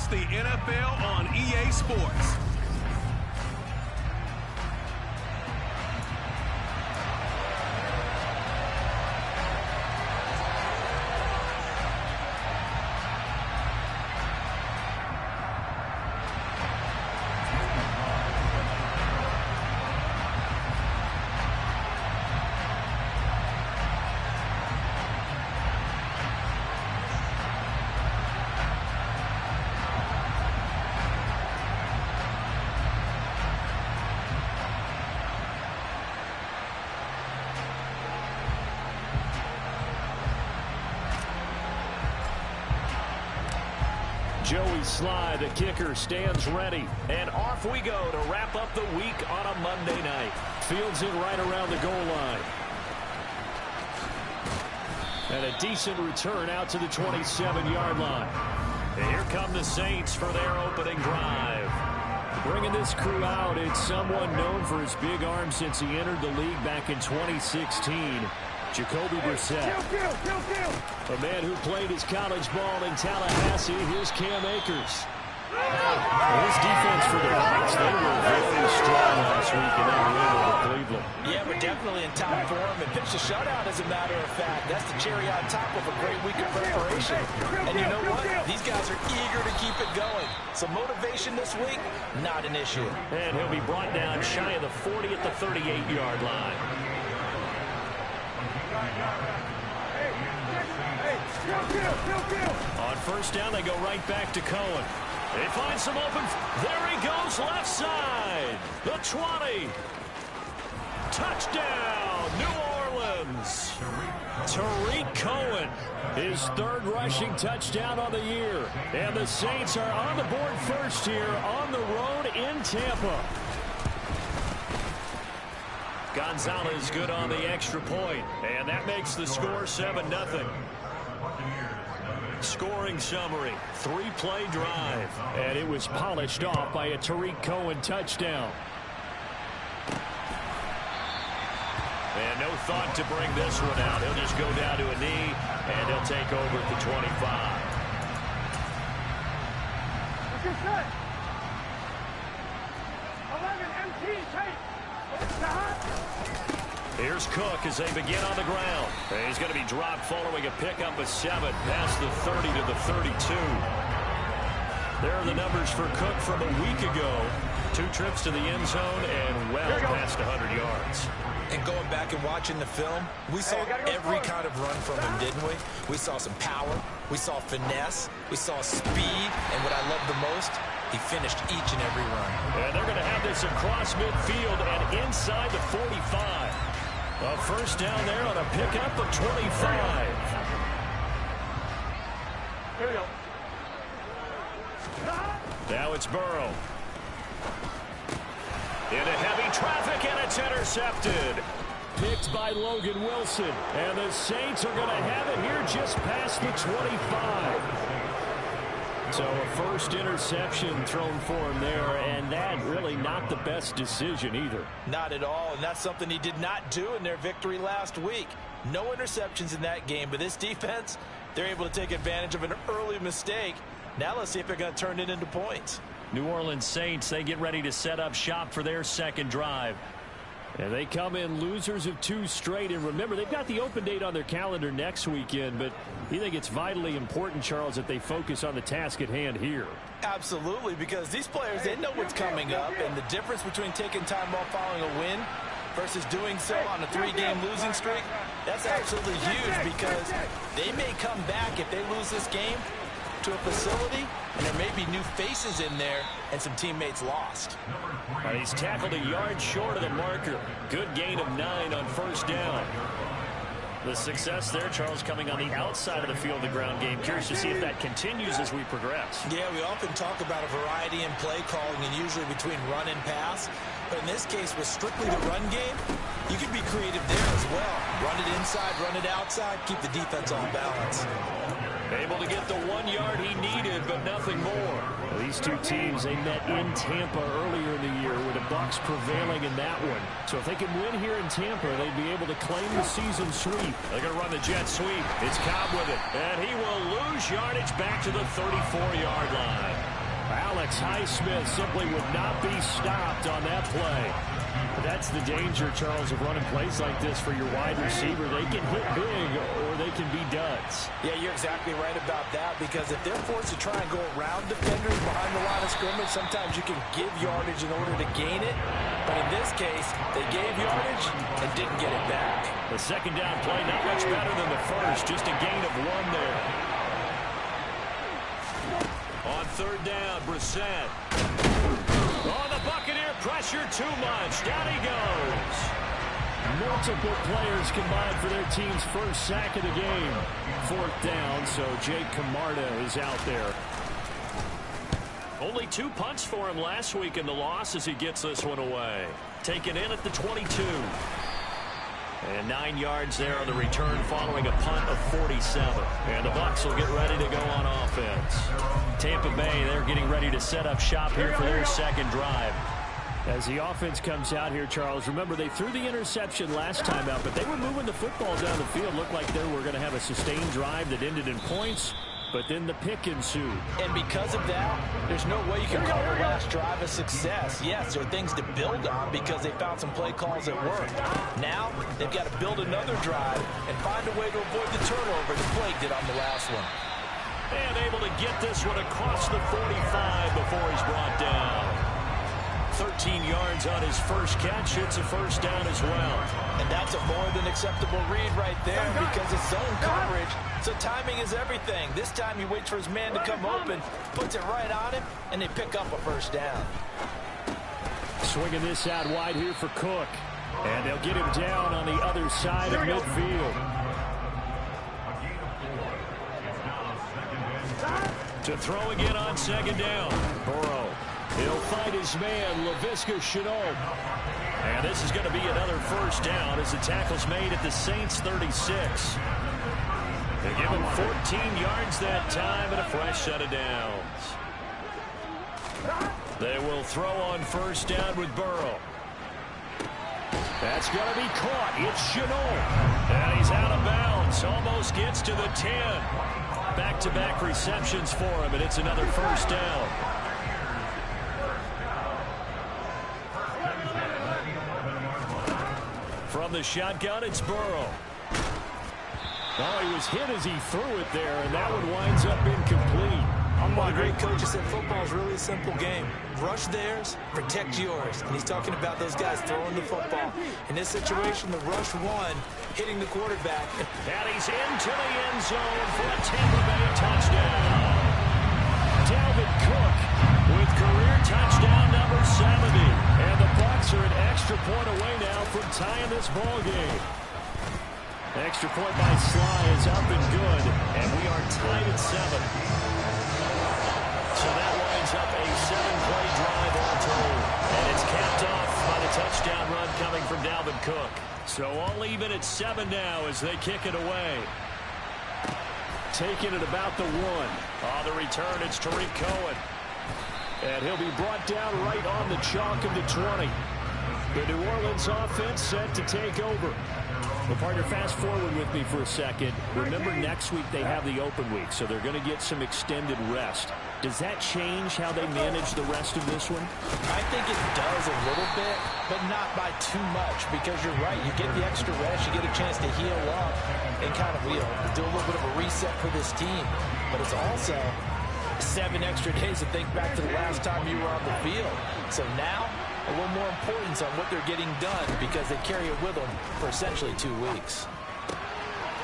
It's the NFL on EA Sports. Joey Sly, the kicker, stands ready. And off we go to wrap up the week on a Monday night. Fields it right around the goal line. And a decent return out to the 27-yard line. And here come the Saints for their opening drive. Bringing this crew out, it's someone known for his big arm since he entered the league back in 2016. Jacoby Brissett. A man who played his college ball in Tallahassee. Here's Cam Akers. His defense for the Bucs, they were very strong last week in that win over Cleveland. Yeah, but definitely in top form and pitched a shutout, as a matter of fact. That's the cherry on top of a great week of preparation. And you know what? These guys are eager to keep it going. So motivation this week, not an issue. And he'll be brought down shy of the 40 at the 38-yard line. On first down, they go right back to Cohen. They find some open. There he goes, left side. The 20. Touchdown, New Orleans. Tariq Cohen, his third rushing touchdown on the year. And the Saints are on the board first here on the road in Tampa. Gonzalez good on the extra point, and that makes the score 7-0. Scoring summary, 3-play drive, and it was polished off by a Tariq Cohen touchdown. And no thought to bring this one out. He'll just go down to a knee, and he'll take over at the 25. What's your set? 11 MT tape. Here's Cook as they begin on the ground. He's going to be dropped following a pickup of 7 past the 30 to the 32. There are the numbers for Cook from a week ago. 2 trips to the end zone and well past 100 yards. And going back and watching the film, we saw every kind of run from him, didn't we? We saw some power. We saw finesse. We saw speed. And what I love the most, he finished each and every run. And they're going to have this across midfield and inside the 45. A first down there on a pickup of 25. Here we go. Now it's Burrow. Into heavy traffic, and it's intercepted. Picked by Logan Wilson. And the Saints are going to have it here just past the 25. So a first interception thrown for him there, and that really not the best decision either. Not at all, and that's something he did not do in their victory last week. No interceptions in that game, but this defense, they're able to take advantage of an early mistake. Now let's see if they're going to turn it into points. New Orleans Saints, they get ready to set up shop for their second drive. And they come in losers of 2 straight. And remember, they've got the open date on their calendar next weekend. But you think it's vitally important, Charles, that they focus on the task at hand here? Absolutely, because these players, they know what's coming up. And the difference between taking time off following a win versus doing so on a 3-game losing streak, that's absolutely huge, because they may come back if they lose this game to a facility, and there may be new faces in there and some teammates lost. He's tackled a yard short of the marker. Good gain of 9 on first down. The success there, Charles, coming on the outside of the field, the ground game. Curious to see if that continues as we progress. Yeah, we often talk about a variety in play calling, and usually between run and pass. But in this case, with strictly the run game, you can be creative there as well. Run it inside, run it outside, keep the defense on balance. Able to get the 1 yard he needed, but nothing more. Well, these two teams, they met in Tampa earlier in the year with the Bucs prevailing in that one. So if they can win here in Tampa, they'd be able to claim the season sweep. They're going to run the jet sweep. It's Cobb with it. And he will lose yardage back to the 34-yard line. Alex Highsmith simply would not be stopped on that play. That's the danger, Charles, of running plays like this for your wide receiver. They can hit big or they can be duds. Yeah, you're exactly right about that, because if they're forced to try and go around defenders behind the line of scrimmage, sometimes you can give yardage in order to gain it. But in this case, they gave yardage and didn't get it back. The second down play, not much better than the first, just a gain of 1 there. On third down, Brissett. Oh, the Buccaneer pressure too much. Down he goes. Multiple players combined for their team's first sack of the game. Fourth down, so Jake Camarda is out there. Only 2 punts for him last week in the loss as he gets this one away. Taken in at the 22. And 9 yards there on the return following a punt of 47. And the Bucs will get ready to go on offense. Tampa Bay, they're getting ready to set up shop here for their second drive. As the offense comes out here, Charles, remember they threw the interception last time out, but they were moving the football down the field. Looked like they were going to have a sustained drive that ended in points, but then the pick ensued. And because of that, there's no way you can call the last drive a success. Yes, there are things to build on because they found some play calls that worked. Now, they've got to build another drive and find a way to avoid the turnover that plagued it on the last one. And able to get this one across the 45 before he's brought down. 13 yards on his first catch. It's a first down as well. And that's a more than acceptable read right there because it's zone coverage, so timing is everything. This time he waits for his man to come open, puts it right on him, and they pick up a first down. Swinging this out wide here for Cook. And they'll get him down on the other side of midfield. To throw again on second down. Burrow. He'll find his man, Laviska Shenault. And this is going to be another first down as the tackle's made at the Saints 36. They give him 14 yards that time and a fresh set of downs. They will throw on first down with Burrow. That's going to be caught. It's Shenault. And he's out of bounds. Almost gets to the 10. Back-to-back receptions for him, and it's another first down. From the shotgun, it's Burrow. Oh, he was hit as he threw it there, and that one winds up incomplete. One great coach said football is really a simple game. Rush theirs, protect yours. And he's talking about those guys throwing the football. In this situation, the rush one, hitting the quarterback. And he's into the end zone for a Tampa Bay touchdown. Dalvin Cook with career touchdown number 70. And the Bucs are an extra point away now from tying this ball game. Extra point by Sly is up and good. And we are tied at 7. So that winds up a 7-play drive all told. And it's capped off by the touchdown run coming from Dalvin Cook. So all even at 7 now as they kick it away. Taking it about the 1. On the return, it's Tariq Cohen. And he'll be brought down right on the chalk of the 20. The New Orleans offense set to take over. Well, partner, fast forward with me for a second. Remember, next week they have the open week, so they're going to get some extended rest. Does that change how they manage the rest of this one? I think it does a little bit, but not by too much, because you're right. You get the extra rest. You get a chance to heal up and kind of do a little bit of a reset for this team. But it's also 7 extra days to think back to the last time you were on the field. So now, a little more importance on what they're getting done because they carry it with them for essentially 2 weeks.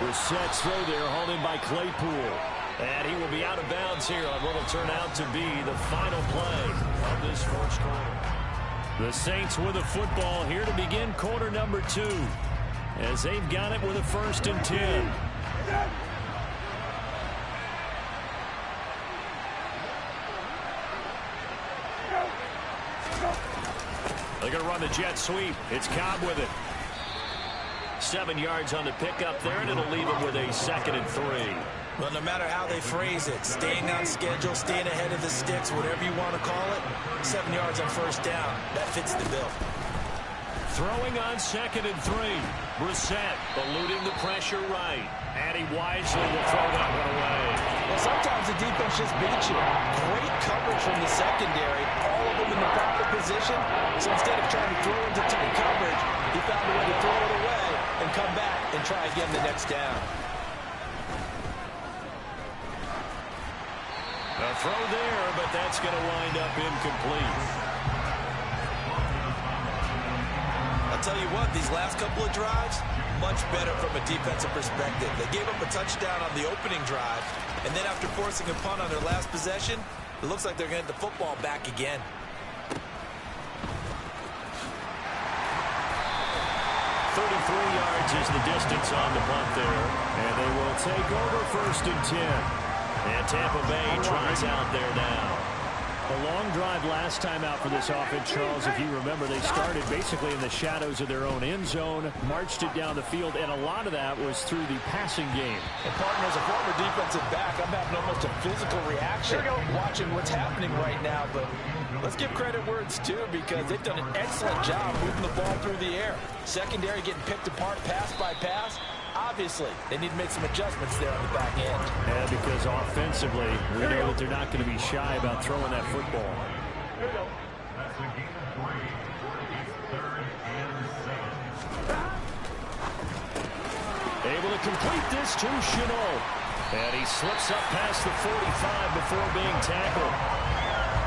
Brissett's throw there, hauled in by Claypool. And he will be out of bounds here on what will turn out to be the final play of this first quarter. The Saints with the football here to begin quarter number 2 as they've got it with a 1st and 10. They're going to run the jet sweep. It's Cobb with it. 7 yards on the pickup there, and it'll leave him with a 2nd and 3. Well, no matter how they phrase it, staying on schedule, staying ahead of the sticks, whatever you want to call it, 7 yards on first down, that fits the bill. Throwing on 2nd and 3. Brissett eluding the pressure right. And he wisely will throw that one away. Well, sometimes the defense just beats you. Great coverage from the secondary. All of them in the proper position. So instead of trying to throw into tight coverage, he found a way to throw it away and come back and try again the next down. A throw there, but that's going to wind up incomplete. I'll tell you what, these last couple of drives, much better from a defensive perspective. They gave up a touchdown on the opening drive, and then after forcing a punt on their last possession, it looks like they're going to get the football back again. Yards is the distance on the punt there. And they will take over 1st and 10. And Tampa Bay tries out there now. A long drive last time out for this offense, Charles. If you remember, they started basically in the shadows of their own end zone, marched it down the field, and a lot of that was through the passing game. And partner, as a former defensive back, I'm having almost a physical reaction watching what's happening right now. But let's give credit where it's due, because they've done an excellent job moving the ball through the air. Secondary getting picked apart pass by pass. Obviously, they need to make some adjustments there on the back end. Yeah, because offensively, we know that they're not going to be shy about throwing that football. Able to complete this to Shenault. And he slips up past the 45 before being tackled.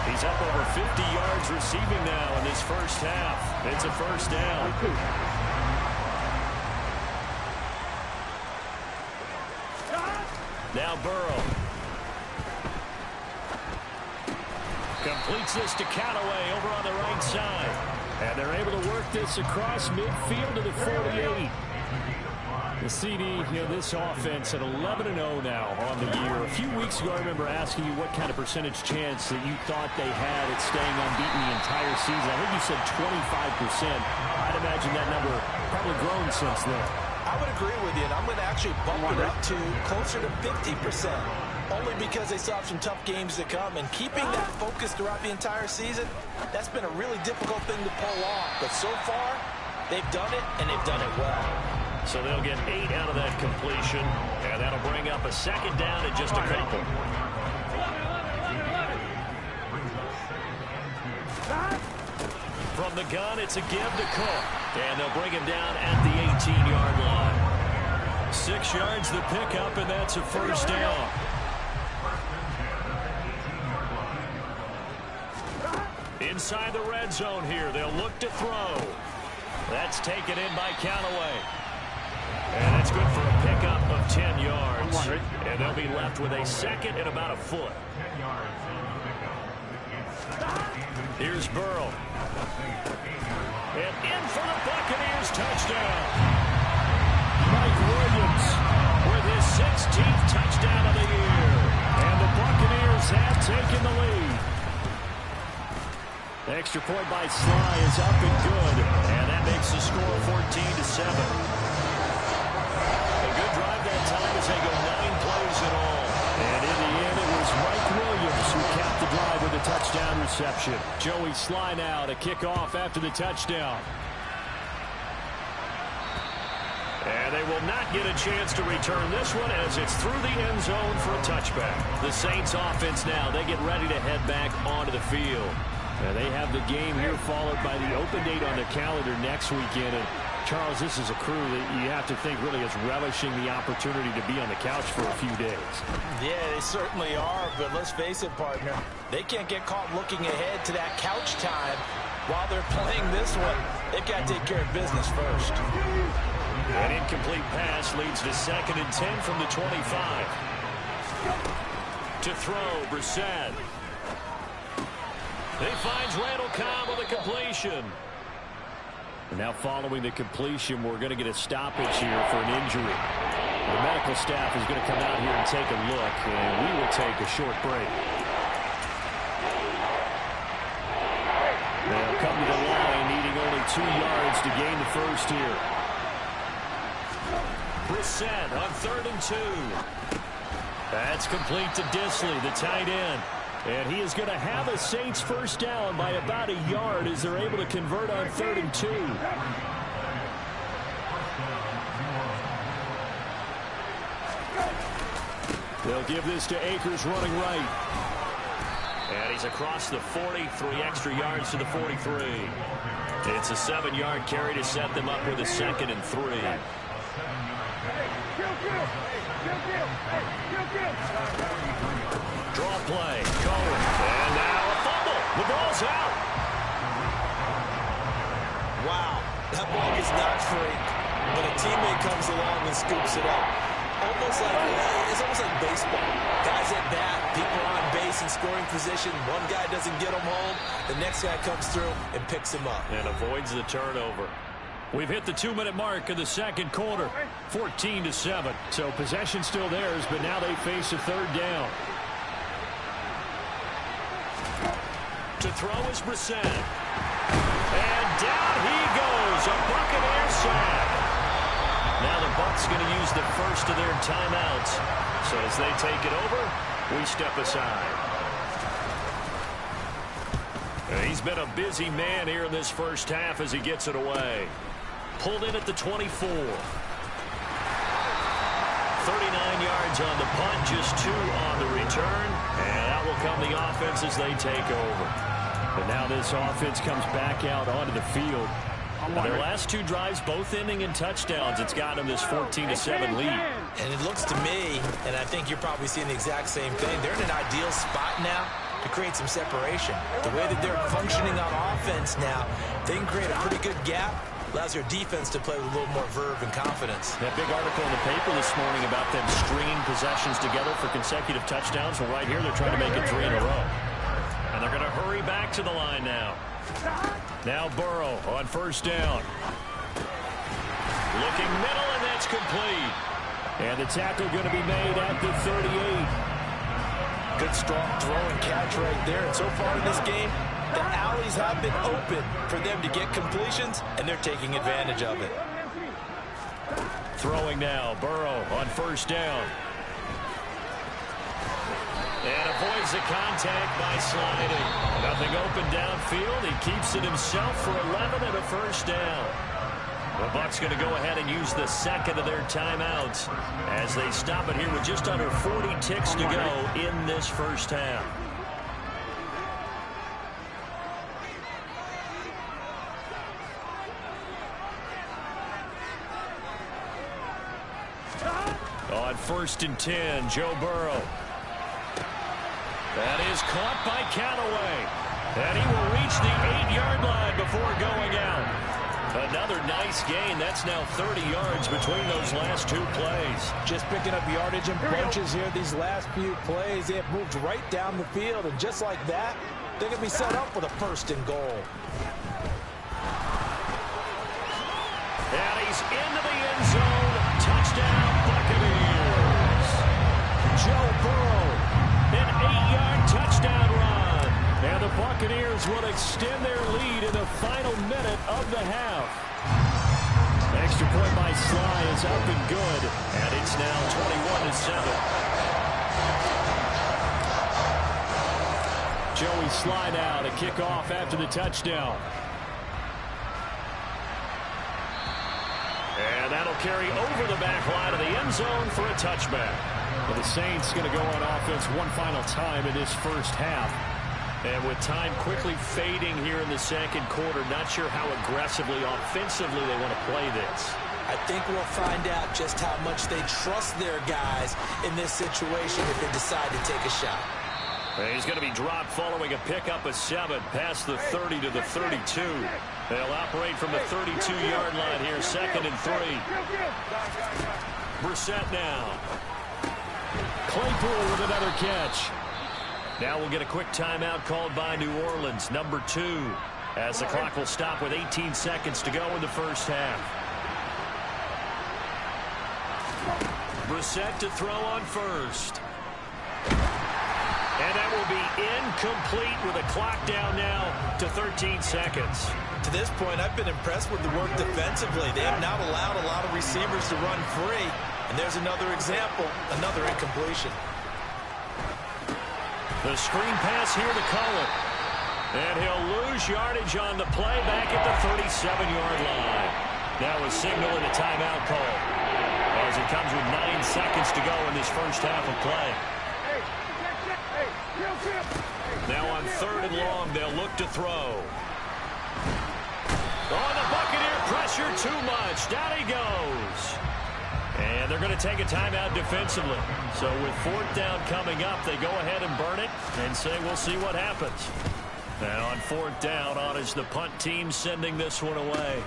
He's up over 50 yards receiving now in this first half. It's a 1st down. Now Burrow. Completes this to Callaway over on the right side. And they're able to work this across midfield to the 48. The CD, this offense at 11-0 now on the year. A few weeks ago, I remember asking you what kind of percentage chance that you thought they had at staying unbeaten the entire season. I think you said 25%. I'd imagine that number probably grown since then. I would agree with you, and I'm going to actually bump it up to closer to 50%, only because they still have some tough games to come, and keeping that focus throughout the entire season, that's been a really difficult thing to pull off. But so far, they've done it, and they've done it well. So they'll get 8 out of that completion, and that'll bring up a 2nd down in just a couple. From the gun, it's a give to Cook. And they'll bring him down at the 18-yard line. 6 yards the pickup, and that's a 1st down. Inside the red zone here. They'll look to throw. That's taken in by Callaway. And that's good for a pickup of 10 yards. And they'll be left with a 2nd and about a foot. Here's Burrow. And in for the Buccaneers touchdown. Mike Williams with his 16th touchdown of the year. And the Buccaneers have taken the lead. The extra point by Sly is up and good. And that makes the score 14-7. A good drive that time as they go 9 plays in all. And in the end, it was Mike Williams who capped the drive with a touchdown reception. Joey Sly now to kick off after the touchdown. And they will not get a chance to return this one as it's through the end zone for a touchback. The Saints offense now, they get ready to head back onto the field. And they have the game here followed by the open date on the calendar next weekend. And Charles, this is a crew that you have to think really is relishing the opportunity to be on the couch for a few days. Yeah, they certainly are, but let's face it, partner. They can't get caught looking ahead to that couch time while they're playing this one. They've got to take care of business first. An incomplete pass leads to 2nd and 10 from the 25. To throw, Brissett. He finds Randall Cobb with a completion. Now following the completion, we're going to get a stoppage here for an injury. The medical staff is going to come out here and take a look, and we will take a short break. They'll come to the line, needing only 2 yards to gain the first here. Brissett on 3rd and 2. That's complete to Disley, the tight end. And he is going to have a Saints first down by about a yard as they're able to convert on 3rd and 2. They'll give this to Akers running right. And he's across the 40, 3 extra yards to the 43. It's a 7-yard carry to set them up with a 2nd and 3. Draw play. Cohen. And now a fumble. The ball's out. Wow. That ball gets knocked free, but a teammate comes along and scoops it up. It's almost like baseball. Guys at bat, people on base in scoring position. One guy doesn't get him home. The next guy comes through and picks him up. And avoids the turnover. We've hit the 2-minute mark of the second quarter. 14-7. So possession still theirs, but now they face a 3rd down. To throw is Brissett. And down he goes. A Buccaneer sack. Now the Bucs going to use the first of their timeouts. So as they take it over, we step aside. He's been a busy man here in this first half as he gets it away. Pulled in at the 24. 39 yards on the punt, just 2 on the return. And that will come the offense as they take over. But now this offense comes back out onto the field. Their last 2 drives, both ending in touchdowns. It's got them this 14-7 lead. And it looks to me, and I think you're probably seeing the exact same thing, they're in an ideal spot now to create some separation. The way that they're functioning on offense now, they can create a pretty good gap. Allows their defense to play with a little more verve and confidence. That big article in the paper this morning about them stringing possessions together for consecutive touchdowns. Well, right here, they're trying to make it 3 in a row. And they're going to hurry back to the line now. Now Burrow on first down. Looking middle, and that's complete. And the tackle going to be made at the 38. Good strong throw and catch right there. And so far in this game, the alleys have been open for them to get completions, and they're taking advantage of it. Throwing now, Burrow on first down. And avoids the contact by sliding. Nothing open downfield. He keeps it himself for 11 and a first down. The Bucs going to go ahead and use the second of their timeouts as they stop it here with just under 40 ticks to go in this first half. On 1st and 10, Joe Burrow. That is caught by Callaway. And he will reach the 8-yard line before going out. Another nice gain. That's now 30 yards between those last 2 plays. Just picking up yardage in bunches here these last few plays. They have moved right down the field, and just like that, they're going to be set up for the 1st and goal. And he's into the end zone. Touchdown, Buccaneers. Joe Burrow, an 8-yard touchdown run. And the Buccaneers will extend their lead in the final minute of the half. Extra point by Sly is up and good. And it's now 21-7. Joey Sly now to kick off after the touchdown. And that'll carry over the back line of the end zone for a touchback. Well, the Saints going to go on offense one final time in this first half. And with time quickly fading here in the second quarter, not sure how aggressively, offensively they want to play this. I think we'll find out just how much they trust their guys in this situation if they decide to take a shot. And he's going to be dropped following a pickup of 7 past the 30 to the 32. They'll operate from the 32-yard line here, 2nd and 3. Brissett now. Claypool with another catch. Now we'll get a quick timeout called by New Orleans, number 2, as the clock will stop with 18 seconds to go in the first half. Brissett to throw on first. And that will be incomplete with a clock down now to 13 seconds. To this point, I've been impressed with the work defensively. They have not allowed a lot of receivers to run free. And there's another example, another incompletion. The screen pass here to Cullen. And he'll lose yardage on the play back at the 37-yard line. Now a signal and a timeout call as it comes with 9 seconds to go in this first half of play. Now on 3rd and long, they'll look to throw. Oh, the Buccaneer pressure too much. Down he goes. And they're going to take a timeout defensively. So with 4th down coming up, they go ahead and burn it and say we'll see what happens. And on 4th down, on is the punt team sending this one away.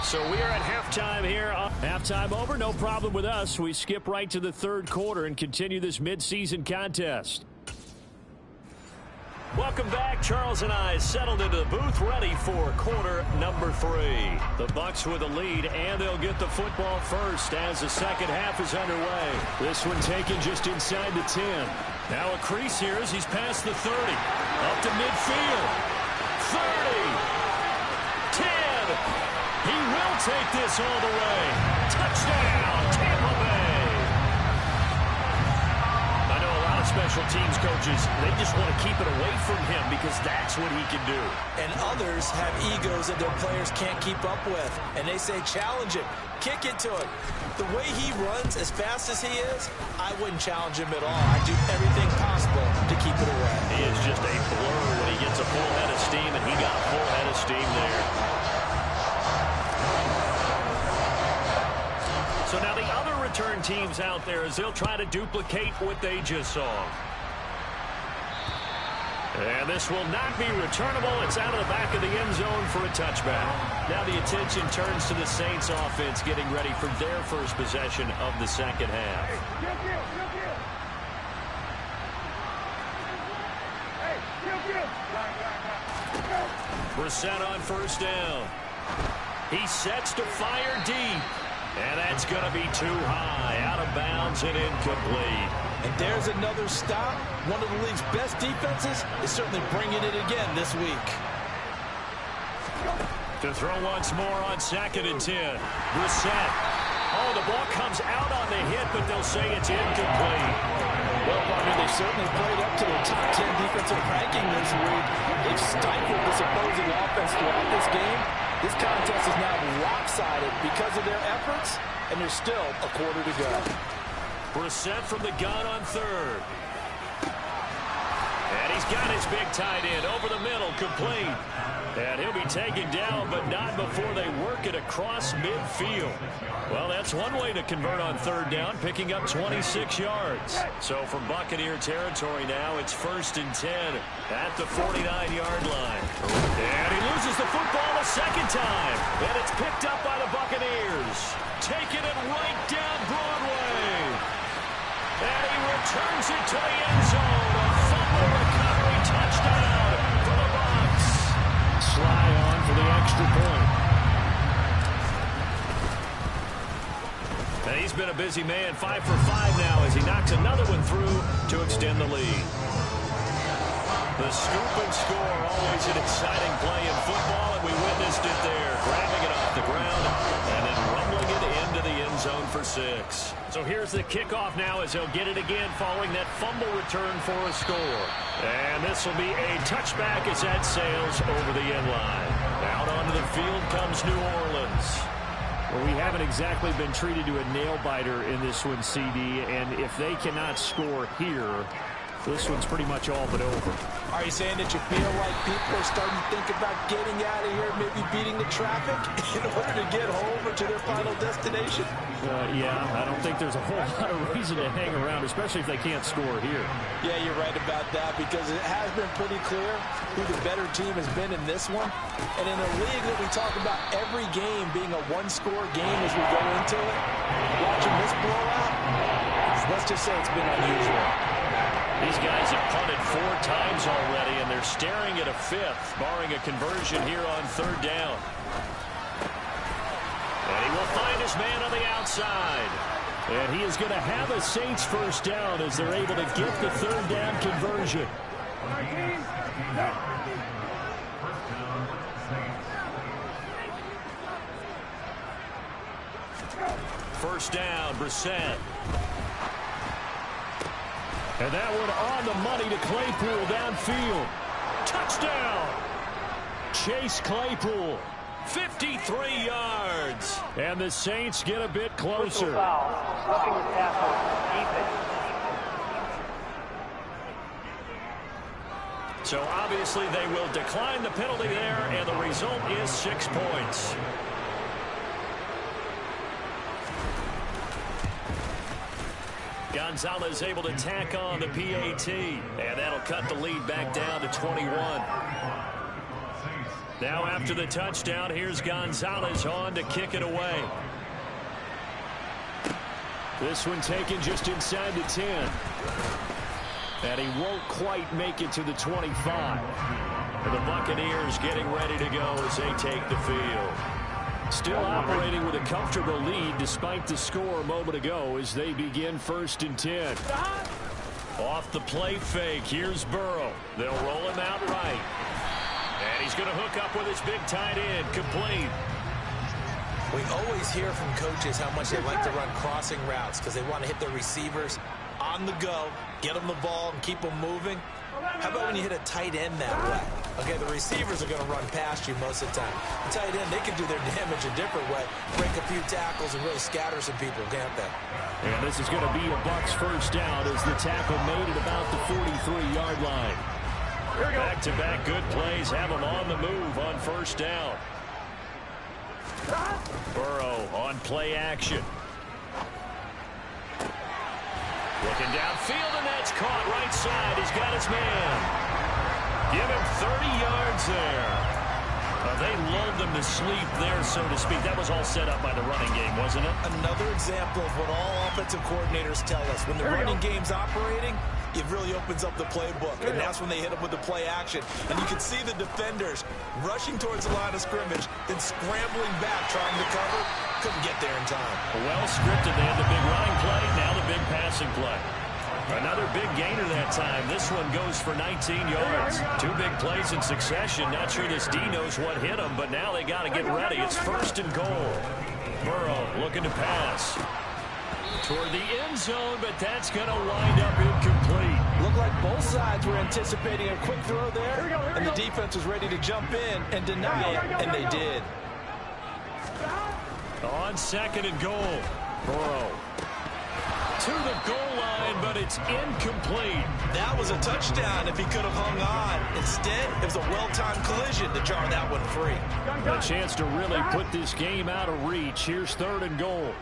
So we are at halftime here. Halftime over, no problem with us. We skip right to the 3rd quarter and continue this midseason contest. Welcome back. Charles and I settled into the booth, ready for quarter number 3. The Bucs with a lead, and they'll get the football first as the second half is underway. This one taken just inside the 10. Now a crease here as he's past the 30. Up to midfield. 30. 10. He will take this all the way. Touchdown, Tampa Bay. Special teams coaches, they just want to keep it away from him because that's what he can do. And others have egos that their players can't keep up with. And they say, challenge him, kick it to him. The way he runs as fast as he is, I wouldn't challenge him at all. I'd do everything possible to keep it away. He is just a blur when he gets a full head of steam, and he got a full head of steam there. So now the other return teams out there as they'll try to duplicate what they just saw. And this will not be returnable. It's out of the back of the end zone for a touchback. Now the attention turns to the Saints offense getting ready for their first possession of the second half. Brissett on 1st down. He sets to fire deep. And that's going to be too high, out of bounds and incomplete. And there's another stop. One of the league's best defenses is certainly bringing it again this week. To throw once more on 2nd and 10. Brissett. Oh, the ball comes out on the hit, but they'll say it's incomplete. Well, partner, they certainly played up to their top 10 defensive ranking this week. They've stifled this opposing offense throughout this game. This contest is now lopsided because of their efforts, and there's still a quarter to go. Brissett from the gun on 3rd. And he's got his big tight end over the middle, complete. And he'll be taken down, but not before they work it across midfield. Well, that's one way to convert on 3rd down, picking up 26 yards. So from Buccaneer territory now, it's 1st and 10 at the 49-yard line. And he loses the football a second time. And it's picked up by the Buccaneers. Taking it right down Broadway. And he returns it to the end zone. A fumble recovery touchdown for the Bucs. Sly on for the extra point. And he's been a busy man, 5 for 5 now as he knocks another one through to extend the lead. The scoop and score, always an exciting play in football, and we witnessed it there, grabbing it off the ground and then rumbling it into the end zone for 6. So here's the kickoff now as they'll get it again following that fumble return for a score. And this will be a touchback as that sails over the end line. Out onto the field comes New Orleans. Well, we haven't exactly been treated to a nail-biter in this one, CD, and if they cannot score here, this one's pretty much all but over. Are you saying that you feel like people are starting to think about getting out of here, maybe beating the traffic in order to get home or to their final destination? Yeah, I don't think there's a whole lot of reason to hang around, especially if they can't score here. Yeah, you're right about that because it has been pretty clear who the better team has been in this one. And in a league that we talk about every game being a one-score game as we go into it, watching this blowout, let's just say it's been unusual. These guys have punted 4 times already, and they're staring at a 5th, barring a conversion here on 3rd down. And he will find his man on the outside. And he is going to have a Saints first down as they're able to get the 3rd down conversion. First down, Brissett. And that one on the money to Claypool downfield. Touchdown! Chase Claypool, 53 yards. And the Saints get a bit closer. Roughing the tackle. Defense. So obviously they will decline the penalty there, and the result is 6 points. Gonzalez able to tack on the PAT, and that'll cut the lead back down to 21. Now after the touchdown, here's Gonzalez on to kick it away. This one taken just inside the 10. And he won't quite make it to the 25. The Buccaneers getting ready to go as they take the field. Still operating with a comfortable lead despite the score a moment ago as they begin 1st and 10. Off the play fake, here's Burrow. They'll roll him out right. And he's going to hook up with his big tight end, complete. We always hear from coaches how much they like to run crossing routes because they want to hit their receivers on the go, get them the ball, and keep them moving. How about when you hit a tight end that way? Okay, the receivers are going to run past you most of the time. The tight end, they can do their damage a different way, break a few tackles and really scatter some people, can't they? And this is going to be a Bucs first down as the tackle made at about the 43-yard line. Back-to-back good plays have them on the move on first down. Burrow on play action. Looking downfield, and that's caught right side. He's got his man. Give him 30 yards there. They lulled them to sleep there, so to speak. That was all set up by the running game, wasn't it? Another example of what all offensive coordinators tell us. When the running game's operating, it really opens up the playbook, and that's when they hit them with the play action. And you can see the defenders rushing towards the line of scrimmage, then scrambling back, trying to cover. Couldn't get there in time. Well scripted. They had the big running play, now the big passing play. Another big gainer that time. This one goes for 19 yards. 2 big plays in succession. Not sure this D knows what hit him, but now they got to get ready. It's 1st and goal. Burrow looking to pass toward the end zone, but that's going to wind up incomplete. Looked like both sides were anticipating a quick throw there, and the defense was ready to jump in and deny it, and they did. On 2nd and goal, Burrow to the goal line, but it's incomplete. That was a touchdown if he could have hung on. Instead, it was a well-timed collision to jar that one free. A chance to really put this game out of reach. Here's 3rd and goal.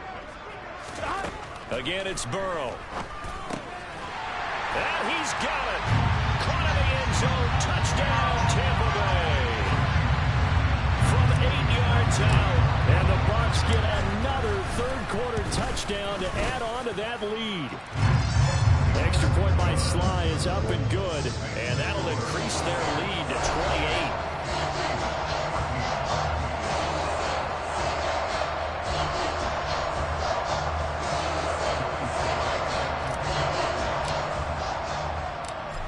Again, it's Burrow. And he's got it. Caught in the end zone. Touchdown, Tampa Bay. From 8 yards out. And the Bucs get another third-quarter touchdown to add on to that lead. Extra point by Sly is up and good. And that'll increase their lead to 28.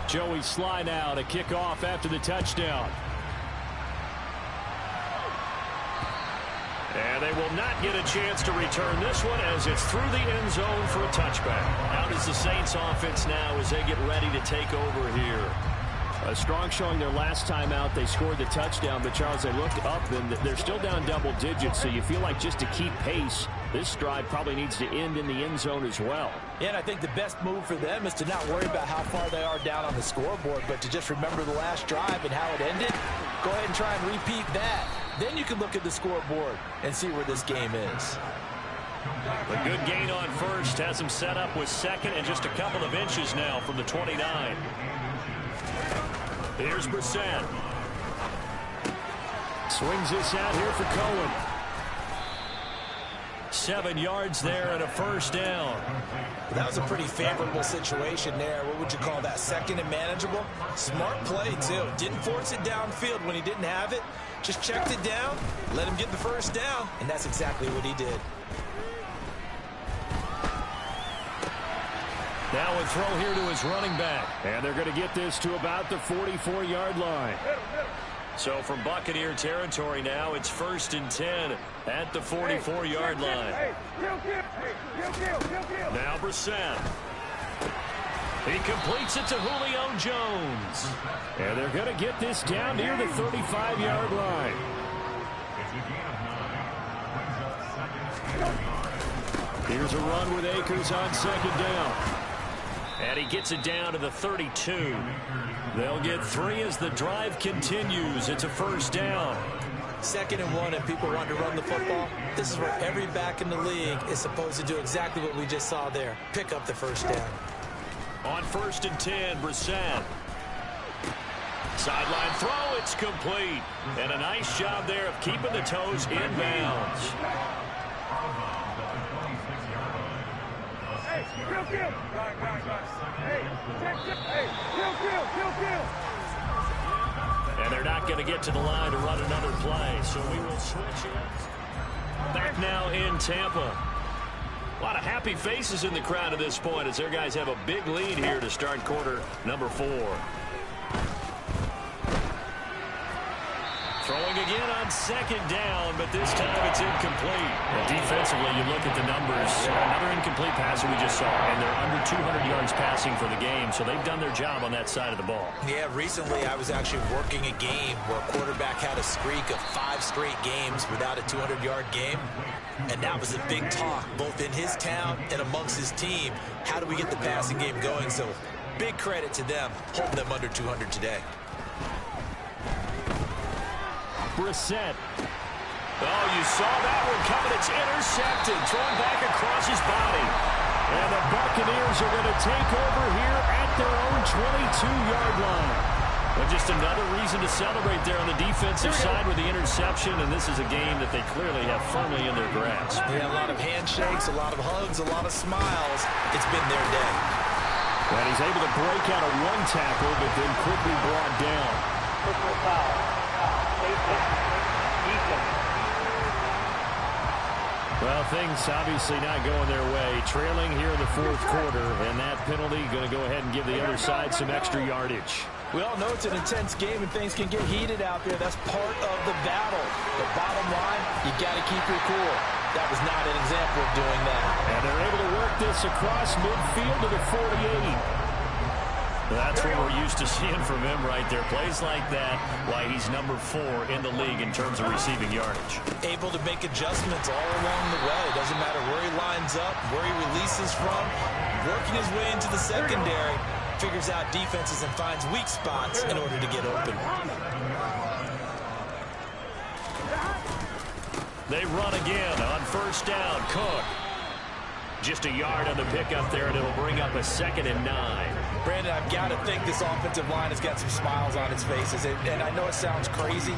Joey Sly now to kick off after the touchdown. And they will not get a chance to return this one as it's through the end zone for a touchback. How does the Saints offense now as they get ready to take over here? A strong showing their last time out. They scored the touchdown, but Charles, they looked up and they're still down double digits, so you feel like just to keep pace, this drive probably needs to end in the end zone as well. Yeah, and I think the best move for them is to not worry about how far they are down on the scoreboard, but to just remember the last drive and how it ended. Go ahead and try and repeat that. Then you can look at the scoreboard and see where this game is. A good gain on first has him set up with 2nd and just a couple of inches now from the 29. Here's Brissett. Swings this out here for Cohen. 7 yards there and a first down. That was a pretty favorable situation there. What would you call that? 2nd and manageable? Smart play, too. Didn't force it downfield when he didn't have it. Just checked it down, let him get the first down, and that's exactly what he did. Now a throw here to his running back. And they're going to get this to about the 44-yard line. So from Buccaneer territory now, it's 1st and 10 at the 44-yard line. Now Brissett. He completes it to Julio Jones. And they're going to get this down near the 35-yard line. Here's a run with Akers on 2nd down. And he gets it down to the 32. They'll get 3 as the drive continues. It's a 1st down. 2nd and 1 and people want to run the football. This is where every back in the league is supposed to do exactly what we just saw there. Pick up the 1st down. On 1st and 10, Brissett. Sideline throw, it's complete. And a nice job there of keeping the toes in bounds. And they're not going to get to the line to run another play, so we will switch it. Back now in Tampa. A lot of happy faces in the crowd at this point as their guys have a big lead here to start quarter number 4. Throwing again on 2nd down, but this time it's incomplete. Well, defensively, you look at the numbers. Another incomplete pass that we just saw, and they're under 200 yards passing for the game, so they've done their job on that side of the ball. Yeah, recently I was actually working a game where a quarterback had a streak of 5 straight games without a 200-yard game, and that was a big talk, both in his town and amongst his team. How do we get the passing game going? So big credit to them, holding them under 200 today. Brissett. Oh, you saw that one coming. It's intercepted. Thrown back across his body. And the Buccaneers are going to take over here at their own 22-yard line. But just another reason to celebrate there on the defensive side with the interception. And this is a game that they clearly have firmly in their grasp. Yeah, a lot of handshakes, a lot of hugs, a lot of smiles. It's been their day. And he's able to break out of one tackle, but then quickly brought down. Personal foul. Well, things obviously not going their way. Trailing here in the 4th quarter, and that penalty going to go ahead and give the other side some extra yardage. We all know it's an intense game and things can get heated out there. That's part of the battle. The bottom line, you got to keep your cool. That was not an example of doing that. And they're able to work this across midfield to the 48. That's what we're used to seeing from him right there. Plays like that, why he's number 4 in the league in terms of receiving yardage. Able to make adjustments all along the way. Doesn't matter where he lines up, where he releases from. Working his way into the secondary. Figures out defenses and finds weak spots in order to get open. They run again on 1st down. Cook. Just a yard on the pickup there, and it'll bring up a 2nd and 9. Brandon, I've got to think this offensive line has got some smiles on its faces. And I know it sounds crazy,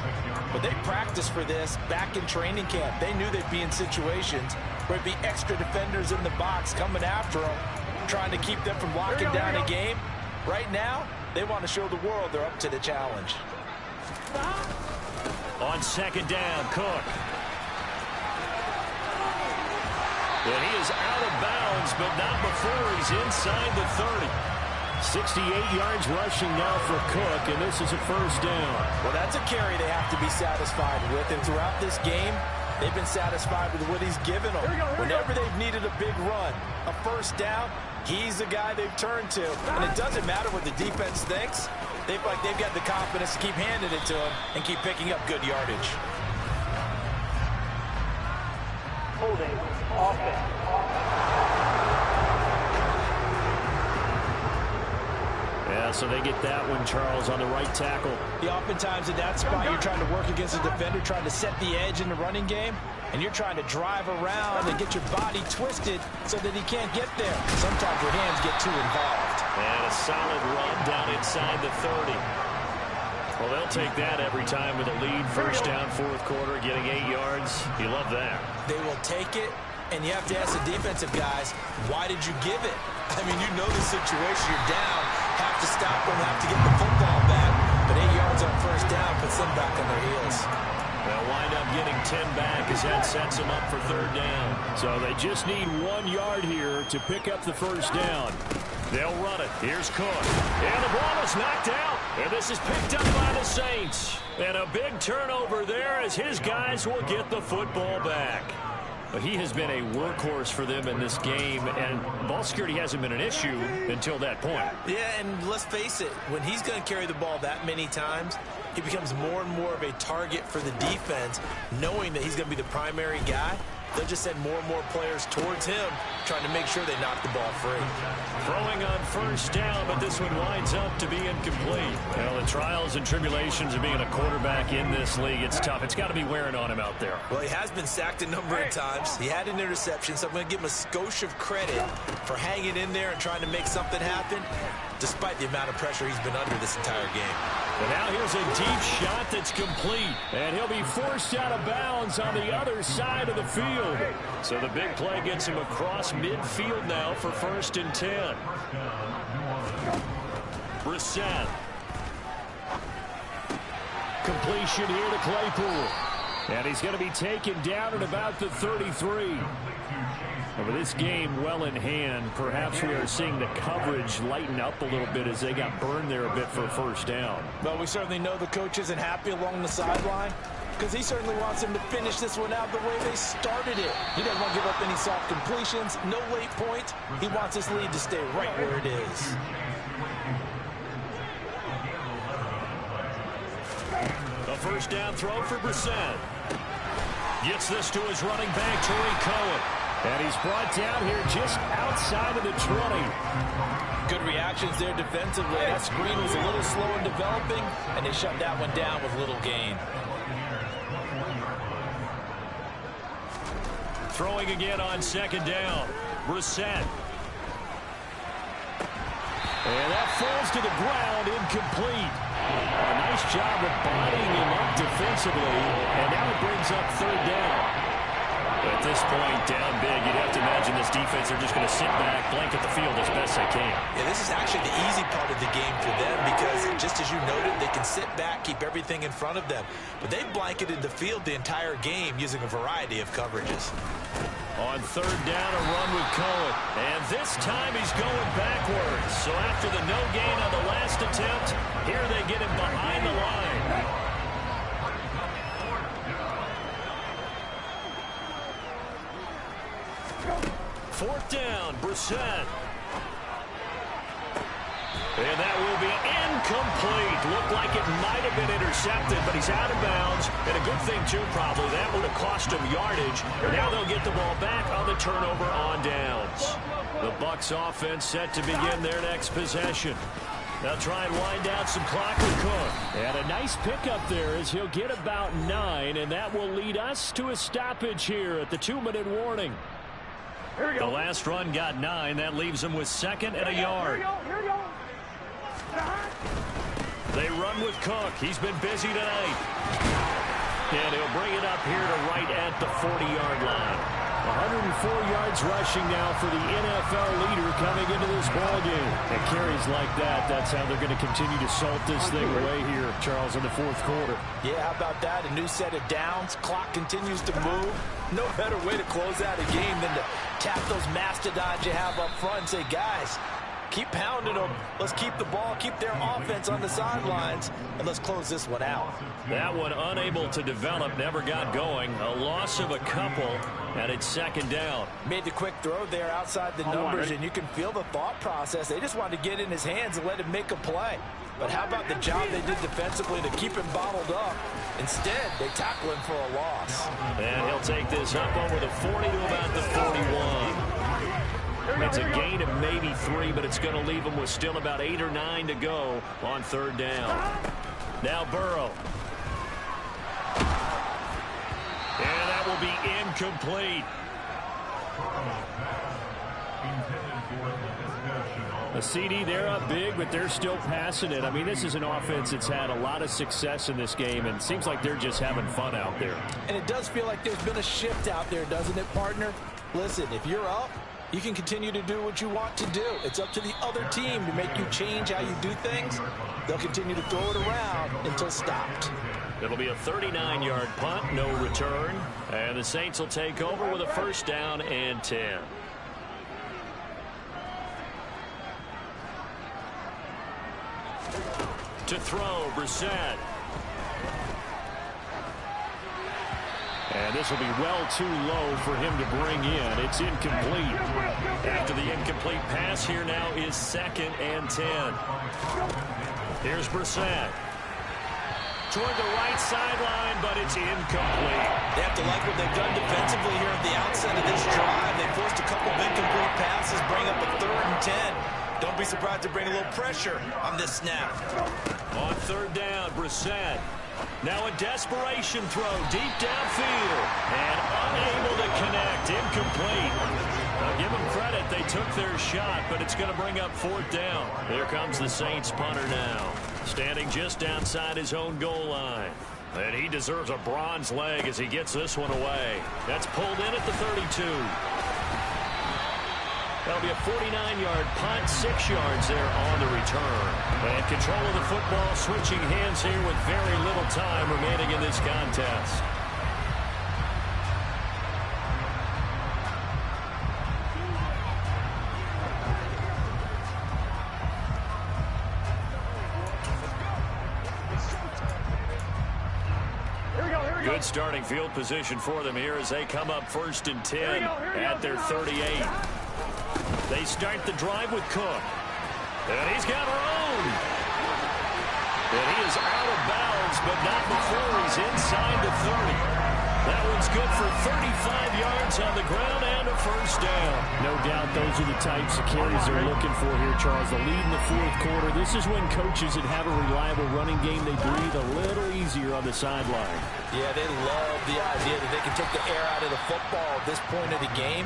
but they practiced for this back in training camp. They knew they'd be in situations where it'd be extra defenders in the box coming after them, trying to keep them from locking down a game. Right now, they want to show the world they're up to the challenge. On 2nd down, Cook. Well, he is out of bounds, but not before he's inside the 30. 68 yards rushing now for Cook, and this is a 1st down. Well, that's a carry they have to be satisfied with, and throughout this game, they've been satisfied with what he's given them. Whenever they've needed a big run, a 1st down, he's the guy they've turned to. And it doesn't matter what the defense thinks. They've got the confidence to keep handing it to him and keep picking up good yardage. Holding offense. Yeah, so they get that one, Charles, on the right tackle. Yeah, oftentimes in that spot, you're trying to work against a defender, trying to set the edge in the running game, and you're trying to drive around and get your body twisted so that he can't get there. Sometimes your hands get too involved. And a solid run down inside the 30. Well, they'll take that every time with a lead. 1st down, 4th quarter, getting 8 yards. You love that. They will take it, and you have to ask the defensive guys, why did you give it? I mean, you know the situation. You're down, have to stop them, have to get the football back. But 8 yards on 1st down puts them back on their heels. They'll wind up getting 10 back as that sets them up for 3rd down. So they just need 1 yard here to pick up the 1st down. They'll run it. Here's Cook. And the ball is knocked out. And this is picked up by the Saints. And a big turnover there as his guys will get the football back. But he has been a workhorse for them in this game, and ball security hasn't been an issue until that point. Yeah, and let's face it, when he's going to carry the ball that many times, he becomes more and more of a target for the defense, knowing that he's going to be the primary guy. They'll just send more and more players towards him, trying to make sure they knock the ball free. Throwing on first down, but this one winds up to be incomplete. Well, the trials and tribulations of being a quarterback in this league, it's tough. It's got to be wearing on him out there. Well, he has been sacked a number of times. He had an interception, so I'm going to give him a skosh of credit for hanging in there and trying to make something happen, despite the amount of pressure he's been under this entire game. And now here's a deep shot that's complete. And he'll be forced out of bounds on the other side of the field. So the big play gets him across midfield now for 1st and 10. Brissett. Completion here to Claypool. And he's going to be taken down at about the 33. Over this game well in hand, perhaps we are seeing the coverage lighten up a little bit as they got burned there a bit for a first down. Well, we certainly know the coach isn't happy along the sideline because he certainly wants them to finish this one out the way they started it. He doesn't want to give up any soft completions, no late points. He wants his lead to stay right where it is. A first down throw for Brissett. Gets this to his running back, Tariq Cohen. And he's brought down here just outside of the 20. Good reactions there defensively. That screen was a little slow in developing, and they shut that one down with little gain. Throwing again on 2nd down. Brissett. And that falls to the ground, incomplete. A nice job of bodying him up defensively, and now it brings up 3rd down. At this point, down big, you'd have to imagine this defense are just going to sit back, blanket the field as best they can. Yeah, this is actually the easy part of the game for them because, just as you noted, they can sit back, keep everything in front of them. But they've blanketed the field the entire game using a variety of coverages. On 3rd down, a run with Cohen. And this time he's going backwards. So after the no gain on the last attempt, here they get him behind the line. 4th down, Brissett. And that will be incomplete. Looked like it might have been intercepted, but he's out of bounds. And a good thing, too, probably. That would have cost him yardage. Now they'll get the ball back on the turnover on downs. The Bucs offense set to begin their next possession. They'll try and wind down some clock with Cook. And a nice pickup there as he'll get about 9, and that will lead us to a stoppage here at the 2-minute warning. The last run got 9. That leaves them with 2nd and a yard. Here we go. They run with Cook. He's been busy tonight. And he'll bring it up here to right at the 40-yard line. 104 yards rushing now for the NFL leader coming into this ballgame. And carries like that, that's how they're going to continue to salt this thing away here, Charles, in the 4th quarter. Yeah, how about that? A new set of downs. Clock continues to move. No better way to close out a game than to tap those mastodons you have up front and say, guys, keep pounding them. Let's keep the ball, keep their offense on the sidelines, and let's close this one out. That one unable to develop, never got going. A loss of a couple, and it's 2nd down. Made the quick throw there outside the numbers, and you can feel the thought process. They just wanted to get in his hands and let him make a play. But how about the job they did defensively to keep him bottled up? Instead, they tackle him for a loss. And he'll take this up over the 40 to about the 41. It's a gain of maybe 3, but it's going to leave them with still about 8 or 9 to go on 3rd down. Now Burrow. And that will be incomplete. A CD, they're up big, but they're still passing it. I mean, this is an offense that's had a lot of success in this game, and it seems like they're just having fun out there. And it does feel like there's been a shift out there, doesn't it, partner? Listen, if you're up, you can continue to do what you want to do. It's up to the other team to make you change how you do things. They'll continue to throw it around until stopped. It'll be a 39-yard punt, no return. And the Saints will take over with a 1st down and 10. To throw, Brissett. And this will be well too low for him to bring in. It's incomplete. After the incomplete pass, here now is 2nd and 10. Here's Brissett. Toward the right sideline, but it's incomplete. They have to like what they've done defensively here at the outset of this drive. They forced a couple of incomplete passes, bring up a 3rd and 10. Don't be surprised to bring a little pressure on this snap. On 3rd down, Brissett. Now a desperation throw deep downfield. And unable to connect. Incomplete. Now give them credit. They took their shot, but it's going to bring up 4th down. Here comes the Saints punter now. Standing just outside his own goal line. And he deserves a bronze leg as he gets this one away. That's pulled in at the 32. That'll be a 49-yard punt, 6 yards there on the return. And control of the football switching hands here with very little time remaining in this contest. Good starting field position for them here as they come up 1st and 10 at their 38. They start the drive with Cook. And he's got room. And he is out of bounds, but not before he's inside the 30. That one's good for 35 yards on the ground and a 1st down. No doubt those are the types of carries they're looking for here, Charles. The lead in the 4th quarter. This is when coaches that have a reliable running game, they breathe a little easier on the sideline. Yeah, they love the idea that they can take the air out of the football at this point of the game.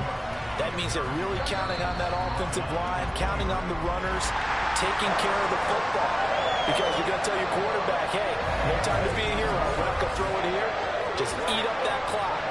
That means they're really counting on that offensive line, counting on the runners, taking care of the football. Because you're going to tell your quarterback, hey, no time to be a hero. We're not going to throw it here. Just eat up that clock.